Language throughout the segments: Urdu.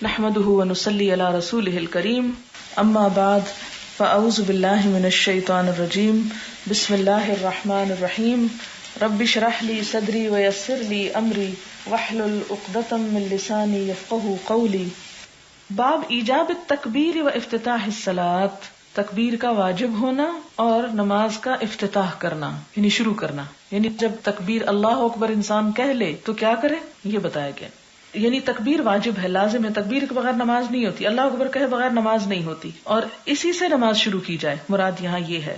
نحمده ونصلي على رسوله الكريم اما بعد فاعوذ بالله من الشيطان الرجيم بسم الله الرحمن الرحيم رب اشرح لي صدري ويسر لي امري واحلل عقدة من لساني يفقهوا قولي. باب ایجاب التکبیر و افتتاح الصلاۃ، تکبیر کا واجب ہونا اور نماز کا افتتاح کرنا یعنی شروع کرنا، یعنی جب تکبیر اللہ اکبر انسان کہہ لے تو کیا کرے یہ بتایا گیا. یعنی تکبیر واجب ہے، لازم ہے، تکبیر کے بغیر نماز نہیں ہوتی، اللہ اکبر کہے بغیر نماز نہیں ہوتی، اور اسی سے نماز شروع کی جائے، مراد یہاں یہ ہے.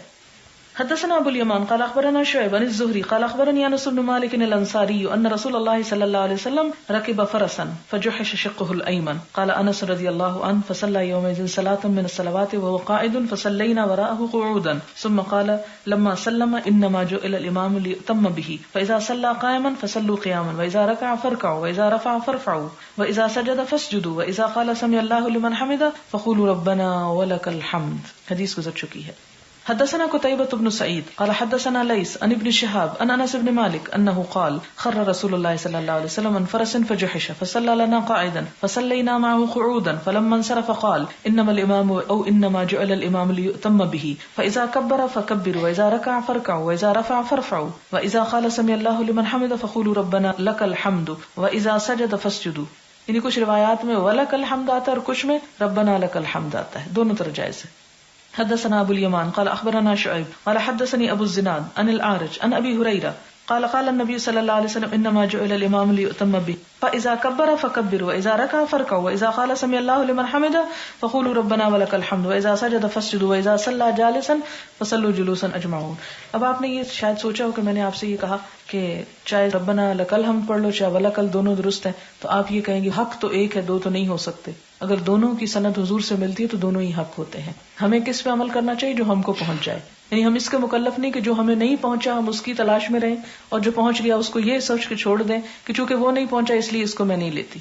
حدثنا ابو الیمان قال اخبرنا شعیب عن الزہری قال اخبرنی انس بن مالک الانصاری ان رسول اللہ صلی اللہ علیہ وسلم رکب فرسا فجحش شقه الایمن قال انس رضی اللہ عنہ فصلى يومئذ صلاة من الصلوات وهو قاعد فصلينا وراءه قعودا ثم قال لما سلم انما جعل الامام ليؤتم به فاذا صلى قائما فصلوا قياما واذا ركع فاركعوا واذا رفع فارفعوا واذا سجد فاسجدوا واذا قال سمع الله لمن حمده فقولوا ربنا ولك الحمد. حدیث گزر چکی ہے. حدثنا قتيبة بن سعيد قال حدثنا ليث عن ابن شهاب عن انس بن مالك انه قال خر رسول الله صلى الله عليه وسلم من فرس فجحش فصلى لنا قاعدا فصلينا معه قعودا فلما انصرف قال انما الامام او انما جعل الامام ليؤتم به فاذا كبر فكبروا واذا ركع فاركعوا واذا رفع فارفعوا واذا قال سمع الله لمن حمده فقولوا ربنا لك الحمد واذا سجد فاسجدوا. یعنی کچھ روایات میں ولک الحمد آتا ہے اور کچھ میں ربنا لک الحمد آتا ہے، دونوں طرح جائز ہے. حدثنا ابو الیمان قال اخبرنا شعیب قال حدثني ابو الزناد عن الاعرج عن ابی ہریرہ قال قال النبي صلى الله عليه وسلم انما جعل الامام ليؤتم به فاذا كبر فكبروا واذا ركع فاركعوا واذا قال سمع الله لمن حمده فقولوا ربنا ولك الحمد واذا سجد فاسجدوا واذا صلى جالسا فصلوا جلوسا اجمعون. اب آپ نے یہ شاید سوچا ہو کہ میں نے آپ سے یہ کہا کہ چاہے ربنا لک الحمد پڑھ لو چاہے ولک ال، دونوں درست ہیں، تو آپ یہ کہیں گے حق تو ایک ہے، دو تو نہیں ہو سکتے. اگر دونوں کی سند حضور سے ملتی ہے تو دونوں ہی حق ہوتے ہیں. ہمیں کس پہ عمل کرنا چاہیے؟ جو ہم کو پہنچ جائے. یعنی ہم اس کے مکلف نہیں کہ جو ہمیں نہیں پہنچا ہم اس کی تلاش میں رہیں، اور جو پہنچ گیا اس کو یہ سوچ کے چھوڑ دیں کہ چونکہ وہ نہیں پہنچا اس لیے اس کو میں نہیں لیتی.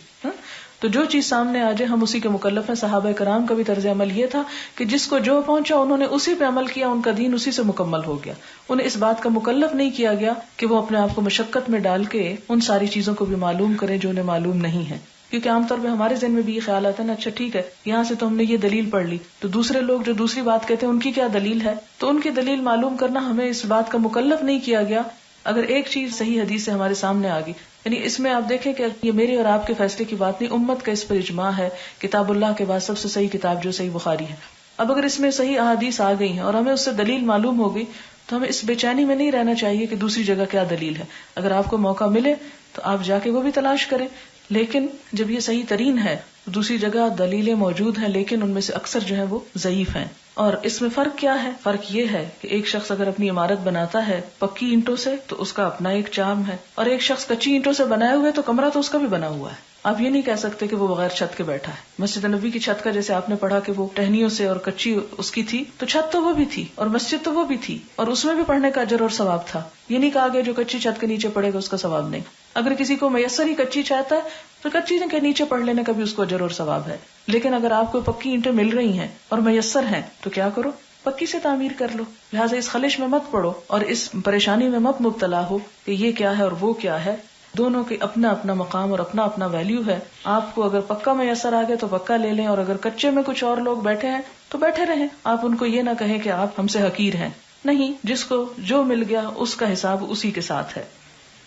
تو جو چیز سامنے آ جائے ہم اسی کے مکلف ہیں. صحابہ کرام کا بھی طرز عمل یہ تھا کہ جس کو جو پہنچا انہوں نے اسی پہ عمل کیا، ان کا دین اسی سے مکمل ہو گیا. انہیں اس بات کا مکلف نہیں کیا گیا کہ وہ اپنے آپ کو مشقت میں ڈال کے ان ساری چیزوں کو بھی معلوم کریں جو انہیں معلوم نہیں ہے. کیونکہ عام طور پہ ہمارے ذہن میں بھی یہ خیال آتا ہے نا، اچھا ٹھیک ہے یہاں سے تو ہم نے یہ دلیل پڑھ لی، تو دوسرے لوگ جو دوسری بات کہتے ہیں ان کی کیا دلیل ہے، تو ان کی دلیل معلوم کرنا ہمیں اس بات کا مکلف نہیں کیا گیا. اگر ایک چیز صحیح حدیث سے ہمارے سامنے آ گئی، یعنی اس میں آپ دیکھیں کہ یہ میرے اور آپ کے فیصلے کی بات نہیں، امت کا اس پر اجماع ہے. کتاب اللہ کے بعد سب سے صحیح کتاب جو صحیح بخاری ہے. اب اگر اس میں صحیح احادیث آ گئی ہیں اور ہمیں اس سے دلیل معلوم ہو گئی تو ہمیں اس بے چینی میں نہیں رہنا چاہیے کہ دوسری جگہ کیا دلیل ہے. اگر آپ کو موقع ملے تو آپ جا کے وہ بھی تلاش کریں، لیکن جب یہ صحیح ترین ہے دوسری جگہ دلیلیں موجود ہیں لیکن ان میں سے اکثر جو ہے وہ ضعیف ہیں. اور اس میں فرق کیا ہے؟ فرق یہ ہے کہ ایک شخص اگر اپنی عمارت بناتا ہے پکی اینٹوں سے تو اس کا اپنا ایک چارم ہے، اور ایک شخص کچی اینٹوں سے بنائے ہوئے تو کمرہ تو اس کا بھی بنا ہوا ہے. آپ یہ نہیں کہہ سکتے کہ وہ بغیر چھت کے بیٹھا ہے. مسجد نبی کی چھت کا جیسے آپ نے پڑھا کہ وہ ٹہنیوں سے اور کچی اس کی تھی، تو چھت تو وہ بھی تھی اور مسجد تو وہ بھی تھی، اور اس میں بھی پڑھنے کا اجر اور ثواب تھا. یہ نہیں کہا گیا جو کچی چھت کے نیچے پڑھے گا اس کا ثواب نہیں. اگر کسی کو میسر ہی کچی چاہتا ہے تو کچی کے نیچے پڑھ لینے کا بھی اس کو اجر اور ثواب ہے. لیکن اگر آپ کو پکی اینٹیں مل رہی ہیں اور میسر ہیں تو کیا کرو؟ پکی سے تعمیر کر لو. لہٰذا اس خلش میں مت پڑو اور اس پریشانی میں مت مبتلا ہو کہ یہ کیا ہے اور وہ کیا ہے. دونوں کے اپنا اپنا مقام اور اپنا اپنا ویلیو ہے. آپ کو اگر پکا میسر آ گیا تو پکا لے لیں، اور اگر کچے میں کچھ اور لوگ بیٹھے ہیں تو بیٹھے رہیں. آپ ان کو یہ نہ کہیں کہ آپ ہم سے حقیر ہیں، نہیں، جس کو جو مل گیا اس کا حساب اسی کے ساتھ ہے.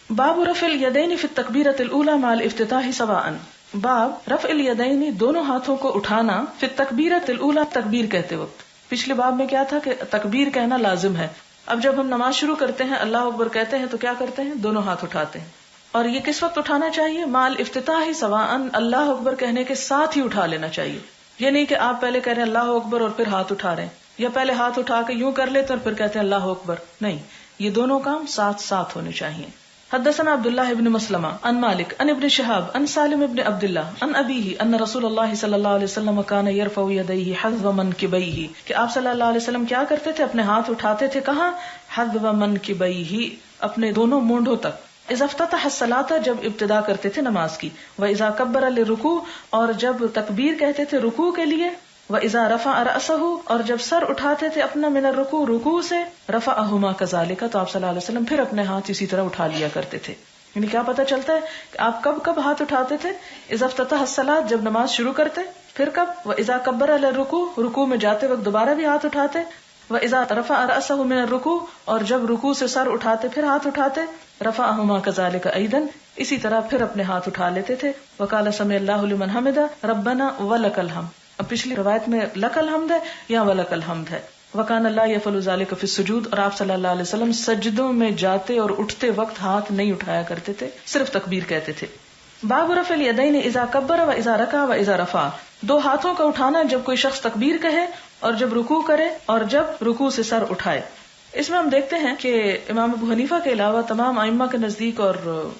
باب رفع الیدین فی التکبیرۃ الاولی مع الافتتاح سواء. باب رفع الیدین، دونوں ہاتھوں کو اٹھانا، فی التکبیرۃ الاولی، تکبیر کہتے وقت. پچھلے باب میں کیا تھا کہ تکبیر کہنا لازم ہے. اب جب ہم نماز شروع کرتے ہیں اللہ اکبر کہتے ہیں تو کیا کرتے ہیں؟ دونوں ہاتھ اٹھاتے ہیں. اور یہ کس وقت اٹھانا چاہیے؟ مع الافتتاح سواء، اللہ اکبر کہنے کے ساتھ ہی اٹھا لینا چاہیے. یہ نہیں کہ آپ پہلے کہہ رہے ہیں اللہ اکبر اور پھر ہاتھ اٹھا رہے ہیں، یا پہلے ہاتھ اٹھا کے یوں کر لیتے اور پھر کہتے ہیں اللہ اکبر. نہیں، یہ دونوں کام ساتھ ساتھ ہونے چاہیے. حدثنا عبداللہ ابن مسلمہ عن مالک عن ابن شہاب عن سالم ابن عبداللہ عن ابیہ ان رسول اللہ صلی اللہ علیہ وسلم کان یرفع یدیہ حذو منکبیہ، کہ آپ صلی اللہ علیہ وسلم کیا کرتے تھے؟ اپنے ہاتھ اٹھاتے تھے کہاں؟ حذو منکبیہ، اپنے دونوں مونڈوں تک. اذا افتتح الصلاۃ، جب ابتدا کرتے تھے نماز کی. واذا کبر للرکوع، اور جب تکبیر کہتے تھے رکوع کے لیے. وَإِذَا رَفَعَ رَأْسَهُ، اور جب سر اٹھاتے تھے اپنا من الرکوع، رکوع سے. رفعهما كذلك، تو آپ صلی اللہ علیہ وسلم پھر اپنے ہاتھ اسی طرح اٹھا لیا کرتے تھے. یعنی کیا پتہ چلتا ہے کہ آپ کب کب ہاتھ اٹھاتے تھے؟ اذا افتتح الصلاۃ، جب نماز شروع کرتے، پھر کب؟ واذا کبر الی الرکوع، رکوع میں جاتے وقت دوبارہ بھی ہاتھ اٹھاتے، واذا رفع رأسہ من الرکوع، اور جب رکوع سے سر اٹھاتے پھر ہاتھ اٹھاتے، رفعہما کذالک ایضا، اسی طرح پھر اپنے ہاتھ اٹھا لیتے تھے. وقال سمع اللہ لمن حمدہ ربنا ولک الحمد. اب پچھلی روایت میں لک الحمد ہے یا ولک الحمد ہے. وکان اللہ یفعل ذلک فی السجود، اور آپ صلی اللہ علیہ وسلم سجدوں میں جاتے اور اٹھتے وقت ہاتھ نہیں اٹھایا کرتے تھے، صرف تکبیر کہتے تھے. باب رفع الیدین اذا کبر و اذا رکع و اذا رفع، دو ہاتھوں کا اٹھانا جب کوئی شخص تکبیر کہے اور جب رکوع کرے اور جب رکوع سے سر اٹھائے. اس میں ہم دیکھتے ہیں کہ امام ابو حنیفہ کے علاوہ تمام ائمہ کے نزدیک اور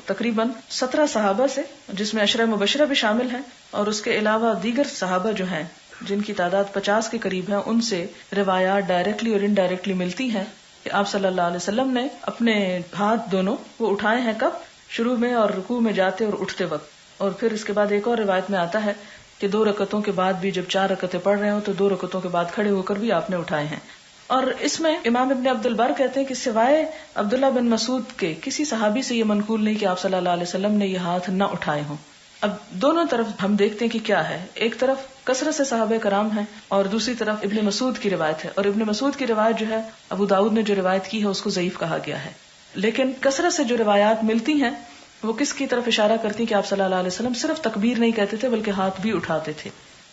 تقریباً 17 صحابہ سے، جس میں عشرہ مبشرہ بھی شامل ہیں، اور اس کے علاوہ دیگر صحابہ جو ہیں جن کی تعداد 50 کے قریب ہے، ان سے روایات ڈائریکٹلی اور انڈائریکٹلی ملتی ہیں کہ آپ صلی اللہ علیہ وسلم نے اپنے ہاتھ دونوں وہ اٹھائے ہیں کب؟ شروع میں اور رکوع میں جاتے اور اٹھتے وقت. اور پھر اس کے بعد ایک اور روایت میں آتا ہے کہ 2 رکعتوں کے بعد بھی، جب 4 رکعتیں پڑھ رہے ہوں تو 2 رکعتوں کے بعد کھڑے ہو کر بھی آپ نے اٹھائے ہیں. اور اس میں امام ابن عبد البر کہتے ہیں کہ سوائے عبداللہ بن مسعود کے کسی صحابی سے یہ منقول نہیں کہ آپ صلی اللہ علیہ وسلم نے یہ ہاتھ نہ اٹھائے ہوں. اب دونوں طرف ہم دیکھتے ہیں کہ کیا ہے، ایک طرف کثرت سے صحابہ کرام ہیں اور دوسری طرف ابن مسعود کی روایت ہے، اور ابن مسعود کی روایت جو ہے ابو داؤد نے جو روایت کی ہے اس کو ضعیف کہا گیا ہے. لیکن کثرت سے جو روایات ملتی ہیں وہ کس کی طرف اشارہ کرتی ہیں کہ آپ صلی اللہ علیہ وسلم صرف تکبیر نہیں کہتے تھے بلکہ ہاتھ بھی اٹھاتے تھے.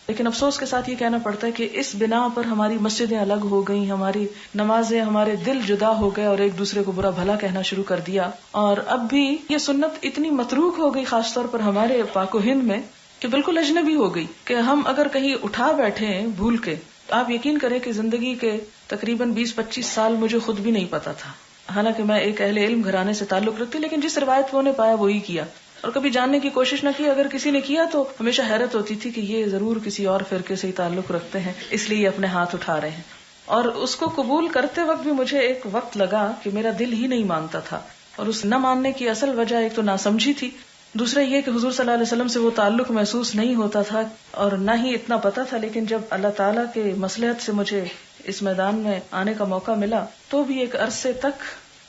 لیکن افسوس کے ساتھ یہ کہنا پڑتا ہے کہ اس بنا پر ہماری مسجدیں الگ ہو گئیں، ہماری نمازیں، ہمارے دل جدا ہو گئے اور ایک دوسرے کو برا بھلا کہنا شروع کر دیا. اور اب بھی یہ سنت اتنی متروک ہو گئی خاص طور پر ہمارے پاک و ہند میں کہ بالکل اجنبی ہو گئی کہ ہم اگر کہیں اٹھا بیٹھے ہیں بھول کے، آپ یقین کریں کہ زندگی کے تقریباً 20-25 سال مجھے خود بھی نہیں پتا تھا، حالانکہ میں ایک اہل علم گھرانے سے تعلق رکھتی، لیکن جس روایت وہ نے پایا وہی کیا اور کبھی جاننے کی کوشش نہ کی. اگر کسی نے کیا تو ہمیشہ حیرت ہوتی تھی کہ یہ ضرور کسی اور فرقے سے ہی تعلق رکھتے ہیں، اس لیے اپنے ہاتھ اٹھا رہے ہیں. اور اس کو قبول کرتے وقت بھی مجھے ایک وقت لگا کہ میرا دل ہی نہیں مانتا تھا، اور اس نہ ماننے کی اصل وجہ ایک تو ناسمجھی تھی، دوسرا یہ کہ حضور صلی اللہ علیہ وسلم سے وہ تعلق محسوس نہیں ہوتا تھا اور نہ ہی اتنا پتا تھا. لیکن جب اللہ تعالیٰ کے مصلحت سے مجھے اس میدان میں آنے کا موقع ملا تو بھی ایک عرصے تک،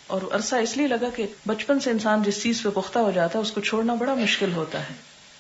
اور عرصہ اس لیے لگا کہ بچپن سے انسان جس چیز پہ پختہ ہو جاتا ہے اس کو چھوڑنا بڑا مشکل ہوتا ہے.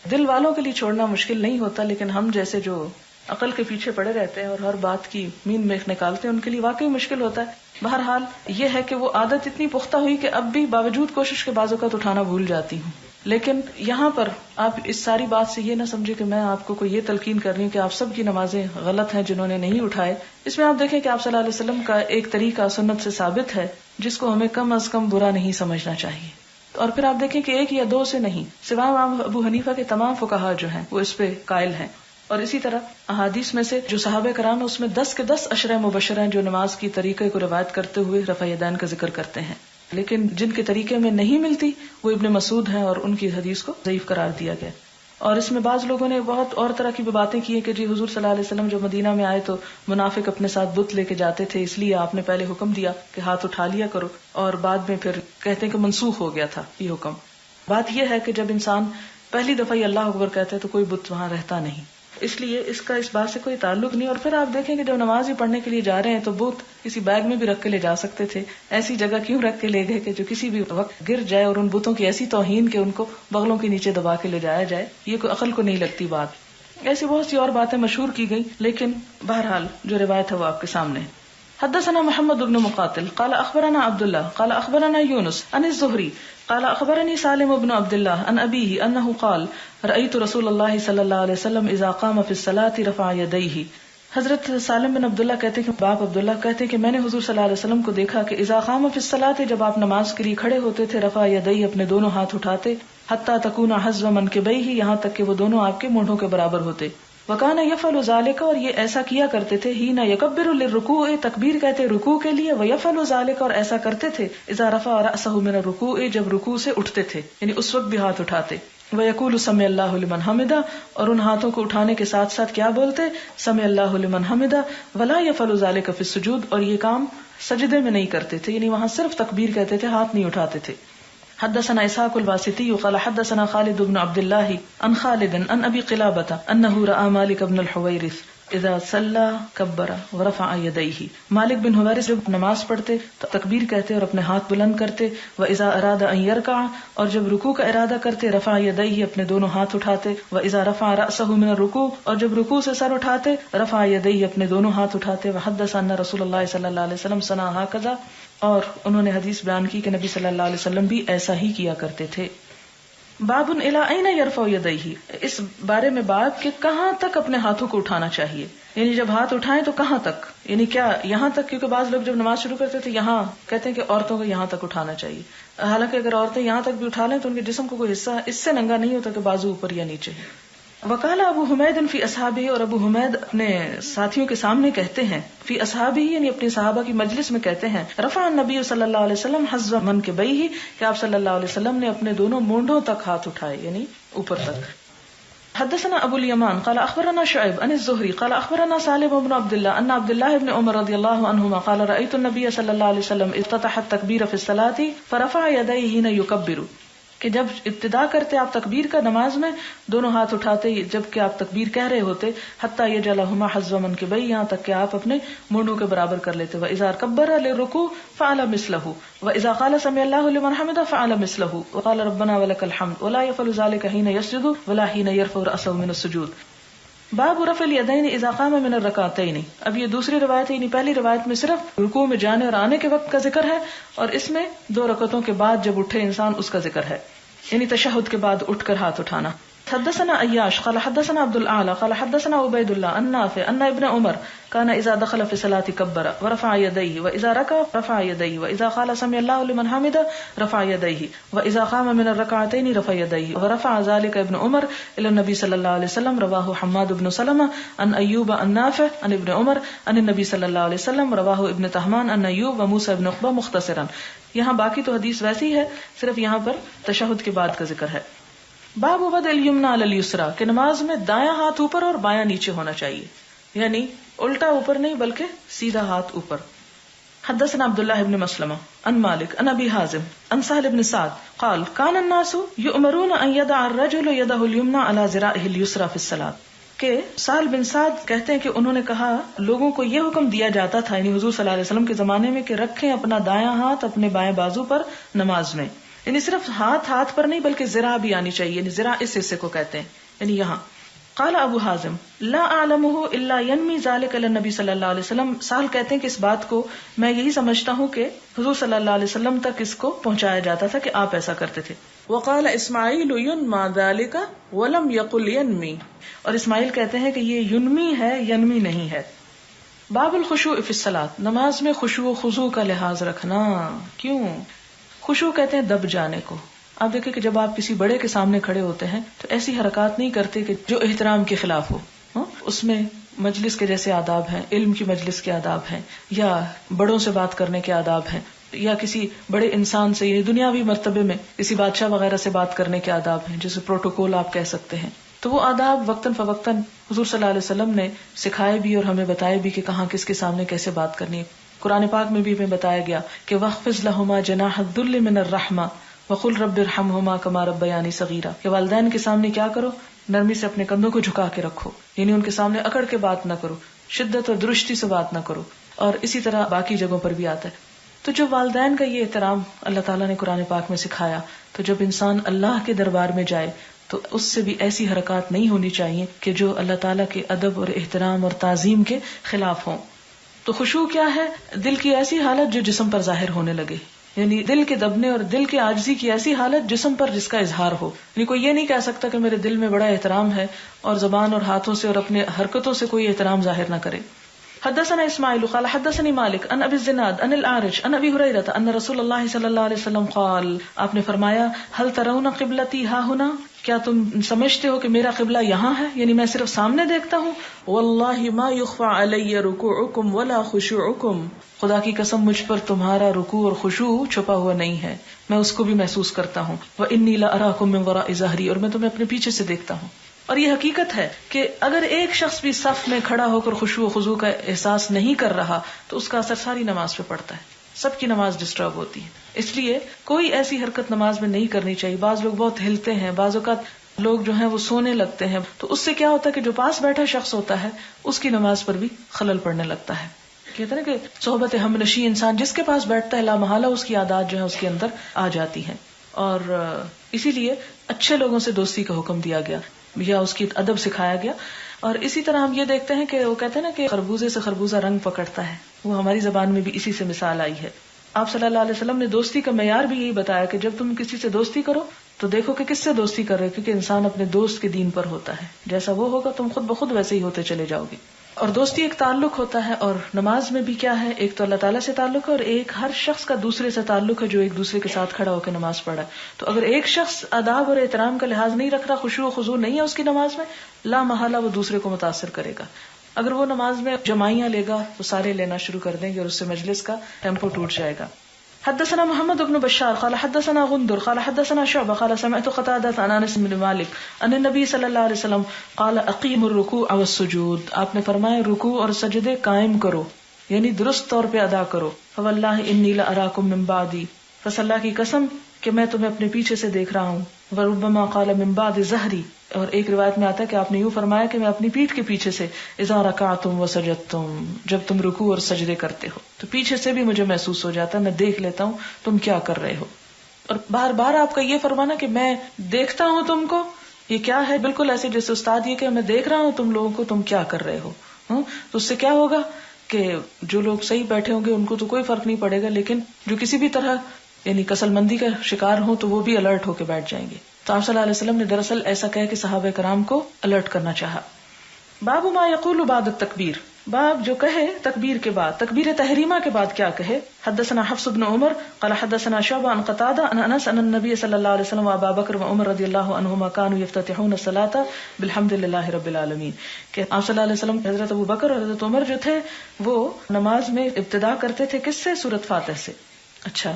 دل والوں کے لیے چھوڑنا مشکل نہیں ہوتا، لیکن ہم جیسے جو عقل کے پیچھے پڑے رہتے ہیں اور ہر بات کی مین میخ نکالتے ہیں ان کے لیے واقعی مشکل ہوتا ہے. بہرحال یہ ہے کہ وہ عادت اتنی پختہ ہوئی کہ اب بھی باوجود کوشش کے بعض اوقات اٹھانا بھول جاتی ہوں. لیکن یہاں پر آپ اس ساری بات سے یہ نہ سمجھے کہ میں آپ کو کوئی یہ تلقین کر رہی ہوں کہ آپ سب کی نمازیں غلط ہیں جنہوں نے نہیں اٹھائے. اس میں آپ دیکھیں کہ آپ صلی اللہ علیہ وسلم کا ایک طریقہ سنت سے ثابت ہے جس کو ہمیں کم از کم برا نہیں سمجھنا چاہیے. اور پھر آپ دیکھیں کہ 1 یا 2 سے نہیں، سوائے امام ابو حنیفہ کے تمام فقہا جو ہیں وہ اس پہ قائل ہیں. اور اسی طرح احادیث میں سے جو صحابہ کرام ہیں اس میں 10 کے 10 عشرہ مبشرہ ہیں جو نماز کی طریقے کو روایت کرتے ہوئے رفع یدین کا ذکر کرتے ہیں. لیکن جن کے طریقے میں نہیں ملتی وہ ابن مسعود ہیں اور ان کی حدیث کو ضعیف قرار دیا گیا. اور اس میں بعض لوگوں نے بہت اور طرح کی بھی باتیں کی ہیں کہ جی حضور صلی اللہ علیہ وسلم جو مدینہ میں آئے تو منافق اپنے ساتھ بت لے کے جاتے تھے، اس لیے آپ نے پہلے حکم دیا کہ ہاتھ اٹھا لیا کرو، اور بعد میں پھر کہتے ہیں کہ منسوخ ہو گیا تھا یہ حکم. بات یہ ہے کہ جب انسان پہلی دفعہ ہی اللہ اکبر کہتا ہے تو کوئی بت وہاں رہتا نہیں، اس لیے اس کا اس بات سے کوئی تعلق نہیں. اور پھر آپ دیکھیں کہ جب نماز ہی پڑھنے کے لیے جا رہے ہیں تو بت کسی بیگ میں بھی رکھ کے لے جا سکتے تھے. ایسی جگہ کیوں رکھ کے لے گئے کہ جو کسی بھی وقت گر جائے، اور ان بتوں کی ایسی توہین کہ ان کو بغلوں کے نیچے دبا کے لے جایا جائے، یہ کوئی عقل کو نہیں لگتی بات. ایسی بہت سی اور باتیں مشہور کی گئی، لیکن بہرحال جو روایت ہے وہ آپ کے سامنے ہے. حدثنا محمد بن مقاتل قال اخبرنا عبد الله قال اخبرنا يونس عن الزهري قال اخبرني سالم بن عبد الله عن ابيه انه قال رايت رسول الله صلى الله عليه وسلم اذا قام في الصلاه رفع يديه. حضرت سالم بن عبداللہ کہتے ہیں کہ باپ عبداللہ کہتے ہیں کہ میں نے حضور صلی اللہ علیہ وسلم کو دیکھا کہ اذا قام فی الصلاۃ، جب آپ نماز کے لیے کھڑے ہوتے تھے، رفع یدیہ، اپنے دونوں ہاتھ اٹھاتے، حتی تکون حذو منکبیہ، یہاں تک کہ وہ دونوں آپ کے مونڈھوں کے برابر ہوتے. وکان یفعل ذلک، اور یہ ایسا کیا کرتے تھے، حین یکبر للرکوع، تکبیر کہتے رکوع کے لیے، ویفعل ذلک، اور ایسا کرتے تھے اذا رفع رأسہ من الرکوع، جب رکوع سے اٹھتے تھے، یعنی اس وقت بھی ہاتھ اٹھاتے. وَيَقُولُ سَمِعَ اللَّهُ لِمَنْ حَمِدَهُ، اور ان ہاتھوں کو اٹھانے کے ساتھ ساتھ کیا بولتے، سمع اللہ لمن حمدہ، ولا يفعل ذلك في السجود، اور یہ کام سجدے میں نہیں کرتے تھے، یعنی وہاں صرف تکبیر کہتے تھے، ہاتھ نہیں اٹھاتے تھے. حدثنا اسحاق الواسطي قال حدثنا خالد بن عبد الله عن خالد عن ابي قلابة انه راى مالك بن الحويرث اذا صلی کبر ورفع یدیہ. مالک بن حویرث جب نماز پڑھتے تو تکبیر کہتے اور اپنے ہاتھ بلند کرتے. واذا اراد ان یرکع، اور جب رکوع کا ارادہ کرتے رفع یدیہ، اپنے دونوں ہاتھ اٹھاتے. واذا رفع رأسہ من الرکوع، اور جب رکوع سے سر اٹھاتے رفع یدیہ، اپنے دونوں ہاتھ اٹھاتے. وحدث ان رسول اللہ صلی اللہ علیہ وسلم صنع ہکذا، اور انہوں نے حدیث بیان کی کہ نبی صلی اللہ علیہ وسلم بھی ایسا ہی کیا کرتے تھے. باب الی این یرفع یدیہ، اس بارے میں بات کہ کہاں تک اپنے ہاتھوں کو اٹھانا چاہیے، یعنی جب ہاتھ اٹھائیں تو کہاں تک، یعنی کیا یہاں تک، کیونکہ بعض لوگ جب نماز شروع کرتے تھے یہاں کہتے ہیں کہ عورتوں کو یہاں تک اٹھانا چاہیے. حالانکہ اگر عورتیں یہاں تک بھی اٹھا لیں تو ان کے جسم کو کوئی حصہ اس سے ننگا نہیں ہوتا کہ بازو اوپر یا نیچے. وقال ابو حمید فی اصحابہ، اور ابو حمید اپنے ساتھیوں کے سامنے کہتے ہیں، فی اصحابہ یعنی اپنے صحابہ کی مجلس میں کہتے ہیں، رفع النبی صلی اللہ علیہ وسلم حذو منکبیہ، کہ آپ صلی اللہ علیہ وسلم نے اپنے دونوں مونڈوں تک ہاتھ اٹھائے، یعنی اوپر تک. حدثنا ابو الیمان قال اخبرنا شعیب عن الزہری قال اخبرنا سالم بن عبد اللہ ان عبد اللہ بن عمر رضی اللہ عنہما قال رأیت النبی صلی اللہ علیہ وسلم افتتح التکبیر فی الصلاۃ فرفع یدیہ حین یکبر، کہ جب ابتدا کرتے آپ تکبیر کا نماز میں دونوں ہاتھ اٹھاتے جبکہ آپ تکبیر کہہ رہے ہوتے، حتی یجعلہما حذو منکبیہ، یہاں تک کہ آپ اپنے مونڈوں کے برابر کر لیتے. وَإِذَا كَبَّرَ لِلرُّكُوعِ فَعَلَ مِثْلَهُ وَإِذَا قَالَ سَمِعَ اللَّهُ لِمَنْ حَمِدَهُ فَعَلَ مِثْلَهُ وَقَالَ رَبَّنَا وَلَكَ الْحَمْدُ وَلَا يَفْعَلُ ذَلِكَ حِينَ يَسْجُدُ وَلَا حِينَ يَرْفَعُ رَأْسَهُ مِنَ السُّجُودِ. باب رفع الیدین اذا قام من الرکعتین. اب یہ دوسری روایت ہے، یعنی پہلی روایت میں صرف رکوع میں جانے اور آنے کے وقت کا ذکر ہے، اور اس میں 2 رکعتوں کے بعد جب اٹھے انسان اس کا ذکر ہے، یعنی تشہد کے بعد اٹھ کر ہاتھ اٹھانا. حدثنا عیاش قال حدثنا عبد الاعلى قال حدثنا عبید اللہ عن نافع ان ابن عمر كان اذا دخل في الصلاة كبر ورفع يديه واذا ركع رفع يديه واذا قال سمع الله لمن حمده رفع يديه واذا قام من الركعتين رفع يديه ورفع ذلك ابن عمر الى النبي صلى الله عليه وسلم. رواه حماد بن سلمة عن ايوب عن نافع عن ابن عمر عن النبي صلى الله عليه وسلم. رواه ابن طهمان عن ايوب وموسى بن عقبہ مختصرا. یہاں باقی تو حدیث ویسی ہے، صرف یہاں پر تشہد کے بعد کا ذکر ہے. باب وضع الیمنى علی الیسری، کہ نماز میں دایاں ہاتھ اوپر اور بایاں نیچے ہونا چاہیے، یعنی الٹا اوپر نہیں بلکہ سیدھا ہاتھ اوپر. حدثنا عبداللہ بن مسلمہ عن مالک عن ابی حازم عن سہل بن سعد قال كان الناس يؤمرون ان يضع الرجل يده اليمنى على ذراعه اليسرى في الصلاة، کہ سہل بن سعد کہتے ہیں کہ انہوں نے کہا لوگوں کو یہ حکم دیا جاتا تھا، یعنی حضور صلی اللہ علیہ وسلم کے زمانے میں، کہ رکھیں اپنا دایاں ہاتھ اپنے بائیں بازو پر نماز میں، یعنی صرف ہاتھ پر نہیں بلکہ ذراع بھی آنی چاہیے، یعنی ذراع اس حصے کو کہتے ہیں، یعنی یہاں. قال ابو حازم لا اعلمه الا ينمي ذلك للنبي صلی اللہ علیہ وسلم. سہل کہتے ہیں کہ اس بات کو میں یہی سمجھتا ہوں کہ حضور صلی اللہ علیہ وسلم تک اس کو پہنچایا جاتا تھا کہ آپ ایسا کرتے تھے. وقال اسماعیل ينمى ذلك ولم يقل ينمي، اور اسماعیل کہتے ہیں کہ یہ ینمی ہے، ینمی نہیں ہے. باب الخشوع فی الصلاۃ، نماز میں خشوع و خضوع کا لحاظ رکھنا. کیوں خشوع کہتے ہیں دب جانے کو. آپ دیکھیں کہ جب آپ کسی بڑے کے سامنے کھڑے ہوتے ہیں تو ایسی حرکات نہیں کرتے کہ جو احترام کے خلاف ہو. اس میں مجلس کے جیسے آداب ہیں، علم کی مجلس کے آداب ہیں، یا بڑوں سے بات کرنے کے آداب ہیں، یا کسی بڑے انسان سے، یعنی دنیاوی مرتبے میں کسی بادشاہ وغیرہ سے بات کرنے کے آداب ہیں، جیسے پروٹوکول آپ کہہ سکتے ہیں. تو وہ آداب وقتاً فوقتاً حضور صلی اللہ علیہ وسلم نے سکھائے بھی اور ہمیں بتائے بھی کہ کہاں کس کے سامنے کیسے بات کرنی ہے. قرآن پاک میں بھی ہمیں بتایا گیا کہ وَخْفِضْ لَهُمَا جَنَاحَ الذُّلِّ مِنَ الرَّحْمَةِ وَقُلْ رَبِّ ارْحَمْهُمَا كَمَا رَبَّيَانِي صَغِيرًا، کہ والدین کے سامنے کیا کرو، نرمی سے اپنے کندھوں کو جھکا کے رکھو، یعنی ان کے سامنے اکڑ کے بات نہ کرو، شدت اور درشتی سے بات نہ کرو. اور اسی طرح باقی جگہوں پر بھی آتا ہے. تو جو والدین کا یہ احترام اللہ تعالیٰ نے قرآن پاک میں سکھایا، تو جب انسان اللہ کے دربار میں جائے تو اس سے بھی ایسی حرکات نہیں ہونی چاہیے کہ جو اللہ تعالیٰ کے ادب اور احترام اور تعظیم کے خلاف ہوں. تو خشوع کیا ہے؟ دل کی ایسی حالت جو جسم پر ظاہر ہونے لگے، یعنی دل کے دبنے اور دل کے عاجزی کی ایسی حالت جسم پر جس کا اظہار ہو. یعنی کوئی یہ نہیں کہہ سکتا کہ میرے دل میں بڑا احترام ہے اور زبان اور ہاتھوں سے اور اپنے حرکتوں سے کوئی احترام ظاہر نہ کرے. حدثنا اسماعیل قال حدثني مالک عن ابی الزناد عن الاعرج عن ابی ہریرہ ان رسول اللہ صلی اللہ علیہ وسلم قال، آپ نے فرمایا هل ترون قبلتی ها هنا، کیا تم سمجھتے ہو کہ میرا قبلہ یہاں ہے، یعنی میں صرف سامنے دیکھتا ہوں. واللہ ما يخفى علی رکوعکم ولا خشوعکم، خدا کی قسم مجھ پر تمہارا رکوع اور خشوع چھپا ہوا نہیں ہے، میں اس کو بھی محسوس کرتا ہوں. وانی لاراکم من وراء ظہری، اور میں تمہیں اپنے پیچھے سے دیکھتا ہوں. اور یہ حقیقت ہے کہ اگر ایک شخص بھی صف میں کھڑا ہو کر خشوع و خضوع کا احساس نہیں کر رہا تو اس کا اثر ساری نماز پہ پڑتا ہے، سب کی نماز ڈسٹرب ہوتی ہے. اس لیے کوئی ایسی حرکت نماز میں نہیں کرنی چاہیے. بعض لوگ بہت ہلتے ہیں، بعض اوقات لوگ جو ہیں وہ سونے لگتے ہیں، تو اس سے کیا ہوتا ہے کہ جو پاس بیٹھا شخص ہوتا ہے اس کی نماز پر بھی خلل پڑنے لگتا ہے. کہتے ہیں کہ صحبت ہم نشی انسان جس کے پاس بیٹھتا ہے لامحالہ اس کی عادات جو ہے اس کے اندر آ جاتی ہیں، اور اسی لیے اچھے لوگوں سے دوستی کا حکم دیا گیا یا اس کی ادب سکھایا گیا. اور اسی طرح ہم یہ دیکھتے ہیں کہ وہ کہتے ہیں نا کہ خربوزے سے خربوزہ رنگ پکڑتا ہے، وہ ہماری زبان میں بھی اسی سے مثال آئی ہے. آپ صلی اللہ علیہ وسلم نے دوستی کا معیار بھی یہی بتایا کہ جب تم کسی سے دوستی کرو تو دیکھو کہ کس سے دوستی کر رہے، کیونکہ انسان اپنے دوست کے دین پر ہوتا ہے، جیسا وہ ہوگا تم خود بخود ویسے ہی ہوتے چلے جاؤ گے. اور دوستی ایک تعلق ہوتا ہے، اور نماز میں بھی کیا ہے، ایک تو اللہ تعالیٰ سے تعلق ہے اور ایک ہر شخص کا دوسرے سے تعلق ہے جو ایک دوسرے کے ساتھ کھڑا ہو کے نماز پڑھا ہے. تو اگر ایک شخص آداب اور احترام کا لحاظ نہیں رکھ رہا، خشوع و خضوع نہیں ہے اس کی نماز میں، لا محالہ وہ دوسرے کو متاثر کرے گا. اگر وہ نماز میں جماعیاں لے گا تو سارے لینا شروع کر دیں گے اور اس سے مجلس کا ٹیمپو ٹوٹ جائے گا. حدثنا محمد بن بشار قال حدثنا غندر قال حدثنا شعبہ قال سمعت قتادة عن انس بن مالک ان النبی صلی اللہ علیہ وسلم قال اقیموا الرکوع والسجود. آپ نے فرمایا رکوع اور سجدے قائم کرو، یعنی درست طور پہ ادا کرو. فواللہ انی لاراکم من بعدی، پس اللہ کی قسم کہ میں تمہیں اپنے پیچھے سے دیکھ رہا ہوں. وربما قال من بعد ظہری، اور ایک روایت میں آتا ہے کہ آپ نے یوں فرمایا کہ میں اپنی پیٹھ کے پیچھے سے، اذا رکعتم وسجدتم، جب تم رکوع اور سجدے کرتے ہو تو پیچھے سے بھی مجھے محسوس ہو جاتا ہے، میں دیکھ لیتا ہوں تم کیا کر رہے ہو. اور بار بار آپ کا یہ فرمانا کہ میں دیکھتا ہوں تم کو، یہ کیا ہے؟ بالکل ایسے جیسے استاد یہ کہ میں دیکھ رہا ہوں تم لوگوں کو تم کیا کر رہے ہو. تو اس سے کیا ہوگا کہ جو لوگ صحیح بیٹھے ہوں گے ان کو تو کوئی فرق نہیں پڑے گا، لیکن جو کسی بھی طرح یعنی کسل مندی کا شکار ہوں تو وہ بھی الرٹ ہو کے بیٹھ جائیں گے. تو آپ صلی اللہ علیہ وسلم نے دراصل ایسا کہہ کہ صحابہ کرام کو الرٹ کرنا چاہا. باب ما یقول بعد التکبیر، باب جو کہے تکبیر کے بعد، تکبیر تحریمہ کے بعد کیا کہے. حدثنا حفص بن عمر قال حدثنا شعبہ عن قتادہ عن انس ان النبی صلی اللہ علیہ وسلم وابا بکر وعمر رضی اللہ عنہما كانوا يفتتحون الصلاة بالحمد للہ رب العالمین، کہ آپ صلی اللہ علیہ وسلم حضرت ابو بکر اور حضرت عمر جو تھے وہ نماز میں ابتدا کرتے تھے کس سے؟ سورۃ فاتح سے. اچھا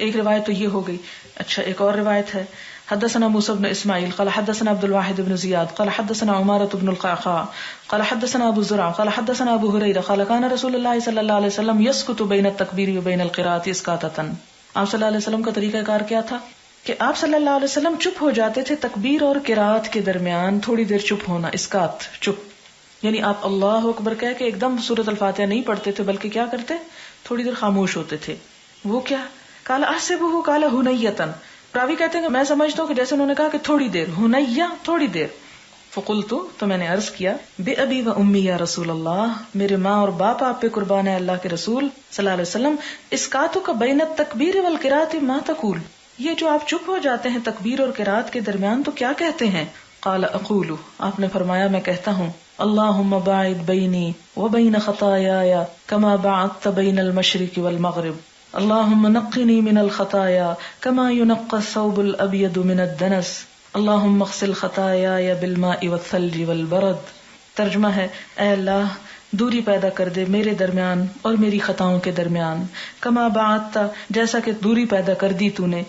ایک روایت تو یہ ہو گئی. اچھا ایک اور روایت ہے. حدثنا موسى بن اسماعیل قال حدثنا عبد الواحد بن زیاد قال حدثنا عمارة بن القعقاع قال حدثنا ابو زرع قال حدثنا ابو هريرة قال كان رسول الله صلی اللہ علیہ وسلم يسكت بين التكبير وبين القراءة اسكاتة. آپ صلی اللہ علیہ وسلم کا طریقہ کار کیا تھا کہ آپ صلی اللہ علیہ وسلم چپ ہو جاتے تھے تکبیر اور قراءت کے درمیان، تھوڑی دیر چپ ہونا، اسکات چپ، یعنی آپ اللہ اکبر کہہ کے ایک دم سورۃ الفاتحہ نہیں پڑھتے تھے بلکہ کیا کرتے، تھوڑی دیر خاموش ہوتے تھے. وہ کیا؟ قال احسبه قال ہنیۃ، راوی کہتے ہیں کہ میں سمجھتا ہوں کہ جیسے انہوں نے کہا کہ تھوڑی دیر، ہنیہ تھوڑی دیر. فقلت، تو میں نے عرض کیا، بے ابی و امی یا رسول اللہ، میرے ماں اور باپ آپ پہ قربان ہے اللہ کے رسول صلی اللہ علیہ وسلم، اسکاتو کا بین التکبیر والقراءۃ ما تقول، یہ جو آپ چپ ہو جاتے ہیں تکبیر اور قراءت کے درمیان تو کیا کہتے ہیں؟ قال اقول، آپ نے فرمایا میں کہتا ہوں، اللہم باعد بینی وبین خطایای کما باعدت بین المشرق والمغرب، اللہم نقنی من الخطایا کما ینقی الثوب الابیض من الدنس، اللہم اغسل خطایای بالماء والثلج والبرد. ترجمہ ہے، اے اللہ دوری پیدا کر دے میرے درمیان اور میری خطاؤں کے درمیان، کما بعدت جیسا کہ دوری پیدا کر دی تو نے،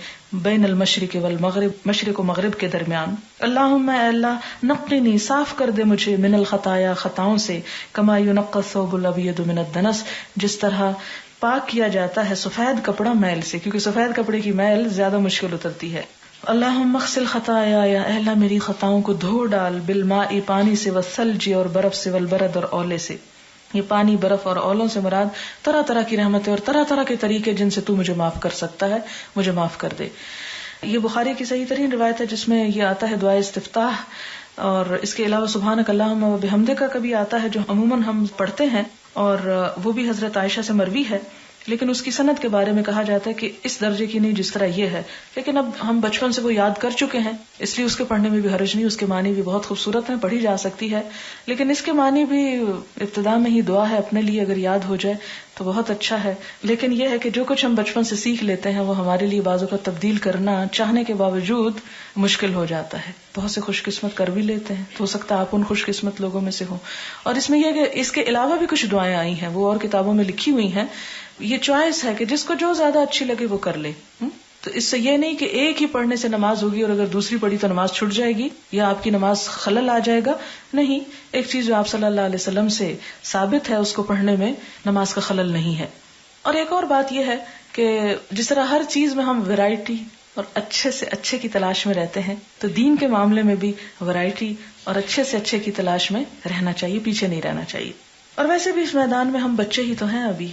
بین المشرق والمغرب مشرق و مغرب کے درمیان. اللہم اے اللہ نقنی صاف کر دے مجھے من الخطایا خطاؤں سے، کما ینقی الثوب الابیض من الدنس جس طرح پاک کیا جاتا ہے سفید کپڑا میل سے، کیونکہ سفید کپڑے کی میل زیادہ مشکل اترتی ہے. اللہم اغسل خطایا، یا اے اللہ میری خطاؤں کو دھو ڈال، بالماء پانی سے، والثلج اور برف سے، والبرد اور اولے سے. یہ پانی برف اور اولوں سے مراد طرح طرح کی رحمتیں اور طرح طرح کے طریقے جن سے تو مجھے معاف کر سکتا ہے، مجھے معاف کر دے. یہ بخاری کی صحیح ترین روایت ہے جس میں یہ آتا ہے دعائے استفتاح، اور اس کے علاوہ سبحانک اللہم و بحمدک کا کبھی آتا ہے جو عموماً ہم پڑھتے ہیں، اور وہ بھی حضرت عائشہ سے مروی ہے، لیکن اس کی سند کے بارے میں کہا جاتا ہے کہ اس درجے کی نہیں جس طرح یہ ہے. لیکن اب ہم بچپن سے وہ یاد کر چکے ہیں، اس لیے اس کے پڑھنے میں بھی حرج نہیں. اس کے معنی بھی بہت خوبصورت ہیں، پڑھی جا سکتی ہے، لیکن اس کے معنی بھی ابتدا میں ہی دعا ہے اپنے لیے، اگر یاد ہو جائے تو بہت اچھا ہے. لیکن یہ ہے کہ جو کچھ ہم بچپن سے سیکھ لیتے ہیں وہ ہمارے لیے بعضوں کا تبدیل کرنا چاہنے کے باوجود مشکل ہو جاتا ہے. بہت سے خوش قسمت کر بھی لیتے ہیں، تو ہو سکتا ہے آپ ان خوش قسمت لوگوں میں سے ہوں. اور اس میں یہ کہ اس کے علاوہ بھی کچھ دعائیں آئی ہیں، وہ اور کتابوں میں لکھی ہوئی ہیں. یہ چوائس ہے کہ جس کو جو زیادہ اچھی لگے وہ کر لے. تو اس سے یہ نہیں کہ ایک ہی پڑھنے سے نماز ہوگی اور اگر دوسری پڑھی تو نماز چھوٹ جائے گی یا آپ کی نماز خلل آ جائے گا. نہیں، ایک چیز جو آپ صلی اللہ علیہ وسلم سے ثابت ہے اس کو پڑھنے میں نماز کا خلل نہیں ہے. اور ایک اور بات یہ ہے کہ جس طرح ہر چیز میں ہم ویرائٹی اور اچھے سے اچھے کی تلاش میں رہتے ہیں، تو دین کے معاملے میں بھی ورائٹی اور اچھے سے اچھے کی تلاش میں رہنا چاہیے، پیچھے نہیں رہنا چاہیے. اور ویسے بھی اس میدان میں ہم بچے ہی تو ہیں ابھی.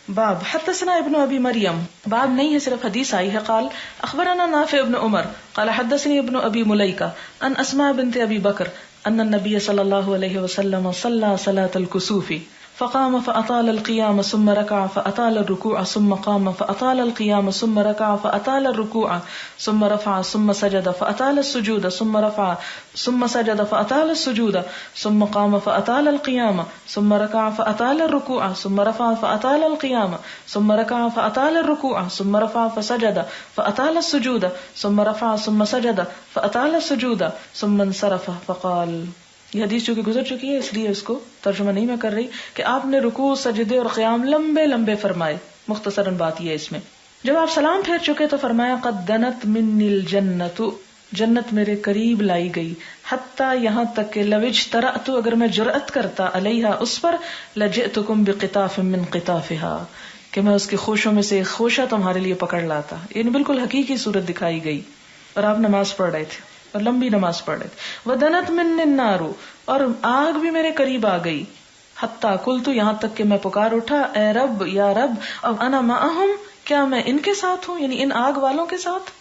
باب حدثنا ابن ابی مریم، باب نہیں ہے صرف حدیث آئی ہے. قال اخبرنا نافع ابن عمر قال حدثني ابن ابی ملیکہ ان اسماء بنت ابی بکر ان النبی صلی اللہ علیہ وسلم صلی صلاة الکسوف فقام فأطال القيام ثم ركع فأطال الركوع ثم قام فأطال القيام ثم ركع فأطال الركوع ثم رفع ثم سجد فأطال السجود ثم رفع ثم سجد فأطال السجود ثم قام فأطال القيام ثم ركع فأطال الركوع ثم رفع فأطال القيام ثم ركع فأطال الركوع ثم رفع فسجد فأطال السجود ثم رفع ثم سجد فأطال السجود ثم انصرف فقال. یہ حدیث جو کہ گزر چکی ہے اس لیے اس کو ترجمہ نہیں میں کر رہی کہ آپ نے رکوع سجدے اور قیام لمبے لمبے فرمائے. مختصراً بات یہ ہے اس میں جب آپ سلام پھیر چکے تو فرمایا قد دنت منی الجنت، جنت میرے قریب لائی گئی، حتی یہاں تک کہ لو اجترأت، اگر میں جرأت کرتا علیہا اس پر، لجئتکم بقطاف من قطافها، کہ میں اس کے خوشوں میں سے ایک خوشہ تمہارے لیے پکڑ لاتا. یعنی بالکل حقیقی صورت دکھائی گئی. اور آپ نماز پڑھ رہے تھے اور لمبی نماز پڑھ رہے تھے. وَدَنَتْ مِنِّ النَّارُ، اور آگ بھی میرے قریب آ گئی. حتیٰ قلت، یہاں تک کہ میں پکار اٹھا، اے رب یا رب، اب انا معہم، کیا میں ان کے ساتھ ہوں، یعنی ان آگ والوں کے ساتھ.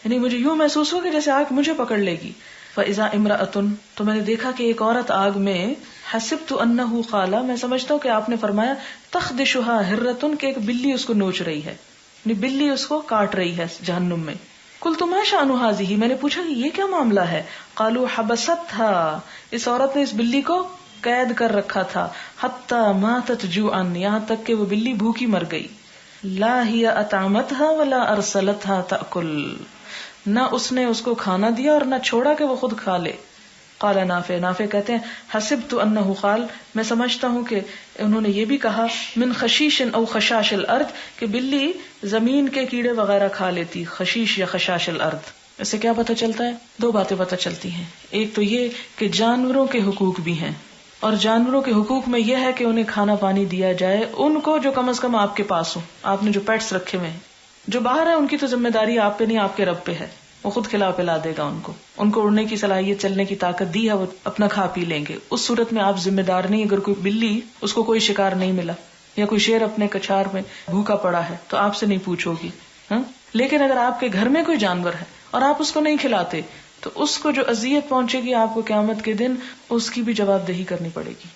یعنی مجھے یوں محسوس ہو کہ جیسے آگ مجھے پکڑ لے گی. فَإِذَا امْرَأَةٌ، تو میں نے دیکھا کہ ایک عورت آگ میں، حسبت انہ قال، میں سمجھتا ہوں کہ آپ نے فرمایا، تخدشها ہرۃ، کہ ایک بلی اس کو نوچ رہی ہے، یعنی بلی اس کو کاٹ رہی ہے جہنم میں. قلت ما شأن هذه، میں نے پوچھا کہ یہ کیا معاملہ ہے. قالوا حبستها، اس عورت نے اس بلی کو قید کر رکھا تھا. حتی ماتت جوعا، یہاں تک کہ وہ بلی بھوکی مر گئی. لا هي اطعمتها ولا ارسلتها تأكل، نہ اس نے اس کو کھانا دیا اور نہ چھوڑا کہ وہ خود کھا لے. قال نافع، نافع کہتے ہیں حسبت انہ قال، میں سمجھتا ہوں کہ انہوں نے یہ بھی کہا، من خشیش او خشاش الارض، کہ بلی زمین کے کیڑے وغیرہ کھا لیتی، خشیش یا خشاش الارض. اس سے کیا پتہ چلتا ہے؟ دو باتیں پتہ چلتی ہیں. ایک تو یہ کہ جانوروں کے حقوق بھی ہیں، اور جانوروں کے حقوق میں یہ ہے کہ انہیں کھانا پانی دیا جائے، ان کو جو کم از کم آپ کے پاس ہو. آپ نے جو پیٹس رکھے ہوئے ہیں، جو باہر ہیں ان کی تو ذمہ داری آپ پہ نہیں، آپ کے رب پہ ہے. وہ خود کھلا پلا دے گا ان کو اڑنے کی صلاحیت، چلنے کی طاقت دی ہے، وہ اپنا کھا پی لیں گے. اس صورت میں آپ ذمہ دار نہیں. اگر کوئی بلی، اس کو کوئی شکار نہیں ملا، یا کوئی شیر اپنے کچھار میں بھوکا پڑا ہے، تو آپ سے نہیں پوچھو گی. لیکن اگر آپ کے گھر میں کوئی جانور ہے اور آپ اس کو نہیں کھلاتے، تو اس کو جو اذیت پہنچے گی آپ کو قیامت کے دن، اس کی بھی جواب دہی کرنی پڑے گی.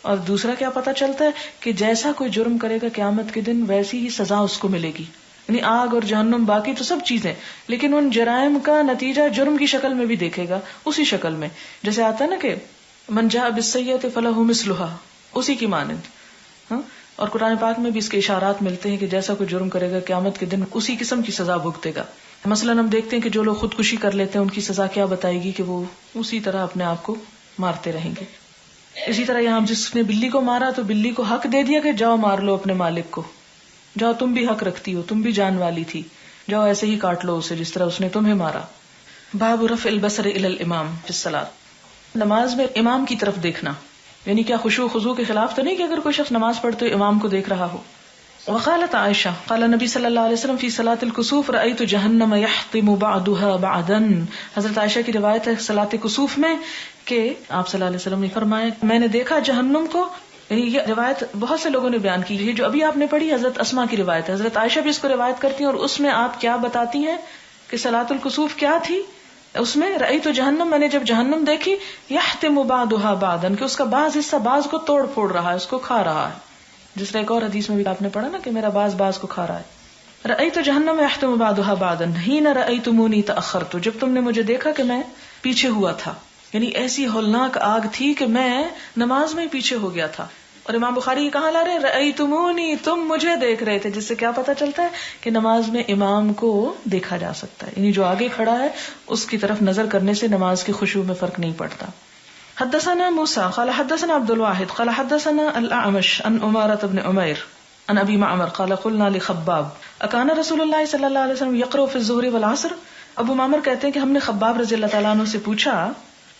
اور دوسرا کیا پتا چلتا ہے کہ جیسا کوئی جرم کرے گا قیامت کے دن، ویسی ہی سزا اس کو ملے گی. یعنی آگ اور جہنم باقی تو سب چیزیں، لیکن ان جرائم کا نتیجہ جرم کی شکل میں بھی دیکھے گا، اسی شکل میں. جیسے آتا ہے نا کہ من جاء بالسیئۃ فلہ مثلها، اسی کی مانند. اور قرآن پاک میں بھی اس کے اشارات ملتے ہیں کہ جیسا کوئی جرم کرے گا قیامت کے دن اسی قسم کی سزا بھگتے گا. مثلا ہم دیکھتے ہیں کہ جو لوگ خودکشی کر لیتے ہیں ان کی سزا کیا بتائے گی کہ وہ اسی طرح اپنے آپ کو مارتے رہیں گے. اسی طرح یہاں جس نے بلی کو مارا تو بلی کو حق دے دیا کہ جاؤ مار لو اپنے مالک کو، جاؤ تم بھی حق رکھتی ہو، تم بھی جان والی تھی، جاؤ ایسے ہی کاٹ لو اسے جس طرح اس نے تمہیں مارا. باب رفع البصر الى الامام فی الصلاۃ، نماز میں امام کی طرف دیکھنا. یعنی کیا خشوع خضوع کے خلاف تو نہیں کہ اگر کوئی شخص نماز پڑھتے ہوئے امام کو دیکھ رہا ہو. وقالت عائشہ قال نبی صلی اللہ علیہ وسلم فی صلاۃ الکسوف رأیت جہنم یحطم بعضها بعضا. حضرت عائشہ کی روایت ہے صلاۃ کسوف میں کہ آپ صلی اللہ علیہ وسلم نے فرمایا میں نے دیکھا جہنم کو. یعنی یہ روایت بہت سے لوگوں نے بیان کی ہے، جو ابھی آپ نے پڑھی حضرت اسماء کی روایت ہے. حضرت عائشہ بھی اس کو روایت کرتی ہیں، اور اس میں آپ کیا بتاتی ہیں کہ صلاۃ الکسوف کیا تھی. اس میں رأیت جہنم، میں نے جب جہنم دیکھی، یحتم بعضها بعضا، کہ اس کا بعض حصہ بعض کو توڑ پھوڑ رہا ہے، اس کو کھا رہا ہے. جس طرح ایک اور حدیث میں بھی آپ نے پڑھا نا کہ میرا بعض کو کھا رہا ہے. رأیت جہنم یحتم بعضها بعضا حین رأیتمونی تأخرت، جب تم نے مجھے دیکھا کہ میں پیچھے ہوا تھا. یعنی ایسی ہولناک آگ تھی کہ میں نماز میں پیچھے ہو گیا تھا. اور امام بخاری کہاں لا رہے رأیتمونی، تم مجھے دیکھ رہے تھے، جس سے کیا پتا چلتا ہے کہ نماز میں امام کو دیکھا جا سکتا ہے. یعنی جو آگے کھڑا ہے اس کی طرف نظر کرنے سے نماز کی خشوع میں فرق نہیں پڑتا. حدثنا موسیٰ قال حدثنا عبد الواحد قال حدثنا الاعمش عن عمارة بن عمیر عن ابی معمر قال قلنا لخباب اکان رسول اللہ صلی اللہ علیہ وسلم یقرأ فی الظہر والعصر. ابو معمر کہتے ہیں کہ ہم نے خباب رضی اللہ تعالیٰ عنہ سے پوچھا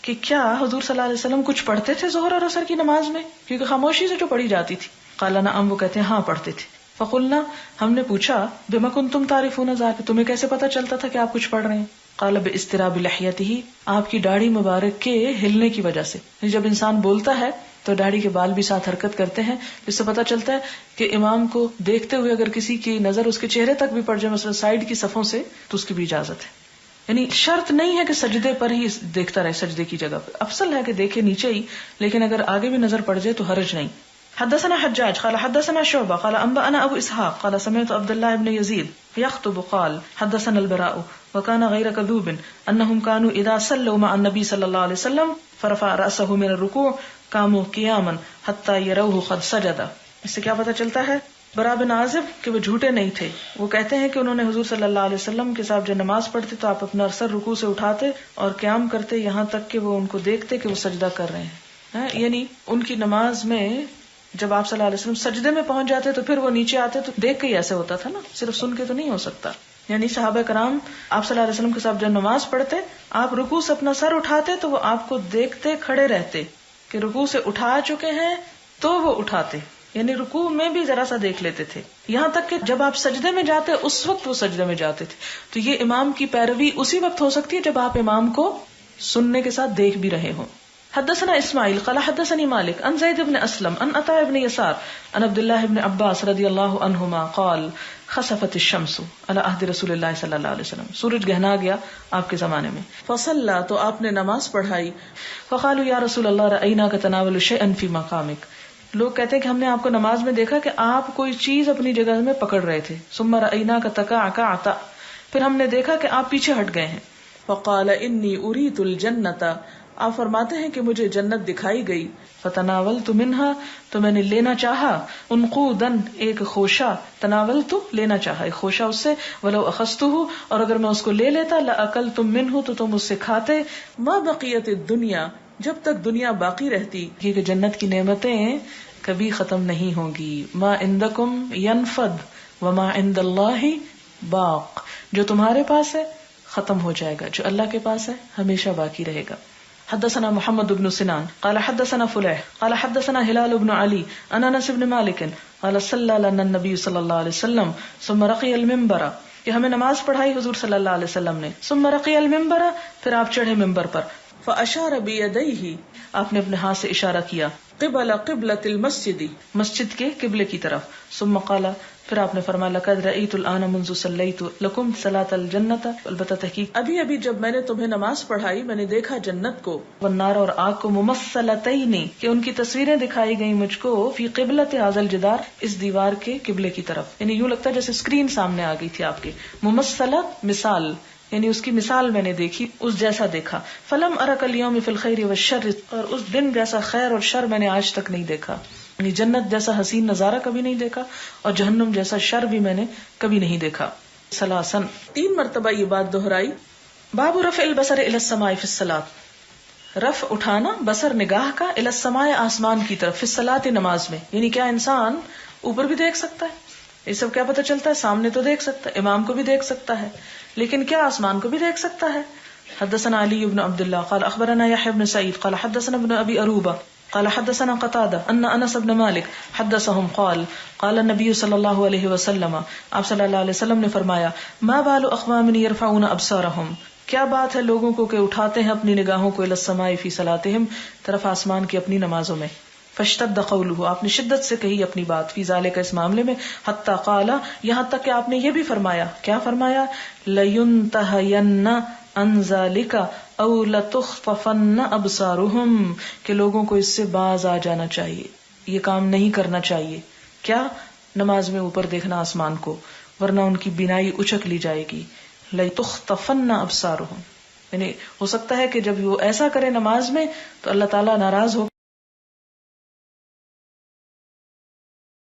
کہ کیا حضور صلی اللہ علیہ وسلم کچھ پڑھتے تھے ظہر اور عصر کی نماز میں، کیونکہ خاموشی سے جو پڑھی جاتی تھی. قال نعم، وہ کہتے ہیں ہاں پڑھتے تھے. فقلنا ہم نے پوچھا بما کنتم تعرفون ذاک تمہیں کیسے پتا چلتا تھا کہ آپ کچھ پڑھ رہے ہیں؟ قال باستراب لحیته آپ کی داڑھی مبارک کے ہلنے کی وجہ سے. جب انسان بولتا ہے تو داڑھی کے بال بھی ساتھ حرکت کرتے ہیں، جس سے پتا چلتا ہے کہ امام کو دیکھتے ہوئے اگر کسی کی نظر اس کے چہرے تک بھی پڑ جائے مثلا سائیڈ کی صفوں سے تو اس کی بھی اجازت ہے. یعنی شرط نہیں ہے کہ سجدے پر ہی دیکھتا رہے، سجدے کی جگہ پر افضل ہے کہ دیکھے نیچے ہی، لیکن اگر آگے بھی نظر پڑ جائے تو حرج نہیں. حدثنا حجاج قال حدثنا شعبہ قال انبأنا ابو اسحاق قال سمعت عبد الله بن يزيد يخطب قال حدثنا البراء وكان غير كذوب انهم كانوا اذا صلوا مع النبي صلى الله عليه وسلم فرفع رأسه من الركوع قاموا قياما حتى يروه قد سجد. اس سے کیا پتہ چلتا ہے؟ برا بن عازب کہ وہ جھوٹے نہیں تھے. وہ کہتے ہیں کہ انہوں نے حضور صلی اللہ علیہ وسلم کے ساتھ جب نماز پڑھتے تو آپ اپنا سر رکوع سے اٹھاتے اور قیام کرتے یہاں تک کہ وہ ان کو دیکھتے کہ وہ سجدہ کر رہے ہیں. یعنی ان کی نماز میں جب آپ صلی اللہ علیہ وسلم سجدے میں پہنچ جاتے تو پھر وہ نیچے آتے تو دیکھ کے ہی ایسے ہوتا تھا نا، صرف سن کے تو نہیں ہو سکتا. یعنی صحابہ کرام آپ صلی اللہ علیہ وسلم کے ساتھ جب نماز پڑھتے آپ رکوع سے اپنا سر اٹھاتے تو وہ آپ کو دیکھتے کھڑے رہتے کہ رکوع سے اٹھا چکے ہیں تو وہ اٹھاتے، یعنی رکوع میں بھی ذرا سا دیکھ لیتے تھے. یہاں تک کہ جب آپ سجدے میں جاتے اس وقت وہ سجدے میں جاتے تھے. تو یہ امام کی پیروی اسی وقت ہو سکتی ہے جب آپ امام کو سننے کے ساتھ دیکھ بھی رہے ہوں. حدثنا اسماعیل قال حدثني مالك عن زید بن اسلم عن عطاء بن يسار عن عبد الله بن عباس رضی اللہ عنہما قال خسفت الشمس على عهد رسول اللہ صلی اللہ علیہ وسلم. سورج گہنا گیا آپ کے زمانے میں. فصلى تو آپ نے نماز پڑھائی. فقالوا یا رسول اللہ رأيناك تناول شيئا في مقامك. لوگ کہتے ہیں کہ ہم نے آپ کو نماز میں دیکھا کہ آپ کوئی چیز اپنی جگہ میں پکڑ رہے تھے. ثم رأيناك تكعكعت پھر ہم نے دیکھا کہ آپ پیچھے ہٹ گئے ہیں. فقال انی اریت الجنۃ آپ فرماتے ہیں کہ مجھے جنت دکھائی گئی. فتناولت منها تو میں نے لینا چاہا. انقودا ایک خوشہ، تناولت لینا چاہا ایک خوشہ اس سے. ولو اخذته اور اگر میں اس کو لے لیتا لاکلتم منه تو تم اس سے کھاتے. ما بقیت الدنیا جب تک دنیا باقی رہتی، کہ جنت کی نعمتیں کبھی ختم نہیں ہوں گی. ما عندکم ينفد وما عند اللہ باق جو تمہارے پاس ہے ختم ہو جائے گا، جو اللہ کے پاس ہے ہمیشہ باقی رہے گا. حدثنا محمد بن سنان قال حدثنا فلیح قال حدثنا هلال بن علی عن انس بن مالک قال صلی لنا النبی صلی اللہ علیہ وسلم ثم رقی المنبر کہ ہمیں نماز پڑھائی حضور صلی اللہ علیہ وسلم نے. ثم رقی المنبر پھر آپ چڑھے ممبر پر. فاشار بیدیہ آپ نے اپنے ہاتھ سے اشارہ کیا قبل قبلۃ المسجد مسجد کے قبلے کی طرف. ثم قال پھر آپ نے فرمایا لقد رأیت الآن منذ صلیت لکم صلاۃ الجنۃ البتہ تحقیق ابھی ابھی جب میں نے تمہیں نماز پڑھائی میں نے دیکھا جنت کو والنار اور آگ کو ممثلتین کہ ان کی تصویریں دکھائی گئی مجھ کو فی قبلۃ ھذا الجدار اس دیوار کے قبلے کی طرف. یعنی یوں لگتا ہے جیسے اسکرین سامنے آ گئی تھی آپ کے. ممثلت مثال یعنی اس کی مثال میں نے دیکھی، اس جیسا دیکھا. فلم ارک اليوم فی الخیر والشر اور اس دن جیسا خیر اور شر میں نے آج تک نہیں دیکھا. یعنی جنت جیسا حسین نظارہ کبھی نہیں دیکھا اور جہنم جیسا شر بھی میں نے کبھی نہیں دیکھا. ثلاثن 3 مرتبہ یہ بات دہرائی. باب رفع البصر الى السماء فی الصلاۃ رفع اٹھانا بصر نگاہ کا الى السماء آسمان کی طرف فی الصلاۃ نماز میں. یعنی کیا انسان اوپر بھی دیکھ سکتا ہے؟ یہ سب کیا پتہ چلتا ہے؟ سامنے تو دیکھ سکتا ہے، امام کو بھی دیکھ سکتا ہے، لیکن کیا آسمان کو بھی دیکھ سکتا ہے؟ حدثنا علی بن عبد اللہ قال اخبرنا یحیی بن سعید قال حدثنا ابن ابی اروبہ قال حدثنا قتادہ ان انس بن مالک حدثهم قال قال النبی صلی اللہ علیہ وسلم آپ صلی اللہ علیہ وسلم نے فرمایا ما بال اقوام يرفعون ابصارهم کیا بات ہے لوگوں کو کہ اٹھاتے ہیں اپنی نگاہوں کو الى السماء فی صلاتهم طرف آسمان کی اپنی نمازوں میں. فاشتد قوله آپ نے شدت سے کہی اپنی بات فی ذالک اس معاملے میں حتی قال یہاں تک کہ آپ نے یہ بھی فرمایا. کیا فرمایا؟ لینتہین عن ذالک او لتخففن ابصارهم کہ لوگوں کو اس سے باز آ جانا چاہیے، یہ کام نہیں کرنا چاہیے. کیا؟ نماز میں اوپر دیکھنا آسمان کو، ورنہ ان کی بینائی اچک لی جائے گی. لتخففن ابصارهم یعنی ہو سکتا ہے کہ جب وہ ایسا کرے نماز میں تو اللہ تعالیٰ ناراض ہو